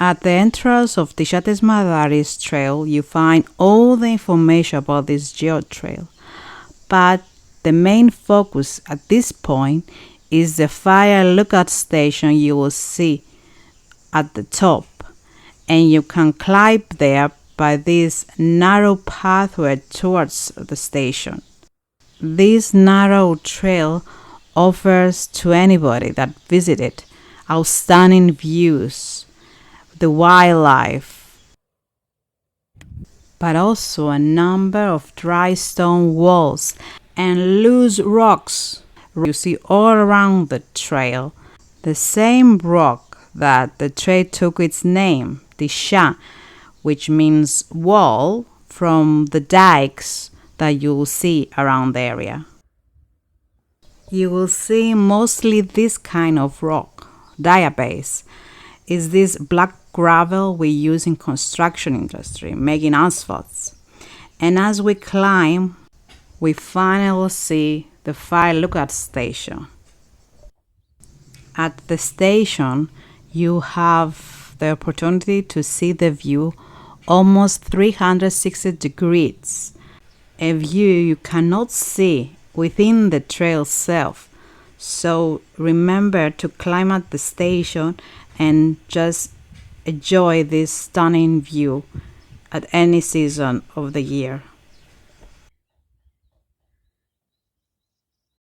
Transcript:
At the entrance of Tishates Madaris Trail, you find all the information about this geotrail. But the main focus at this point is the fire lookout station you will see at the top, and you can climb there by this narrow pathway towards the station. This narrow trail offers to anybody that visit it outstanding views, the wildlife, but also a number of dry stone walls and loose rocks you see all around the trail. The same rock that the trail took its name, Tisha, which means wall, from the dikes that you will see around the area. You will see mostly this kind of rock, diabase. Is this black gravel we use in construction industry, making asphalts. And as we climb, we finally see the fire lookout station. At the station, you have the opportunity to see the view almost 360 degrees, a view you cannot see within the trail itself. So remember to climb at the station and just enjoy this stunning view at any season of the year.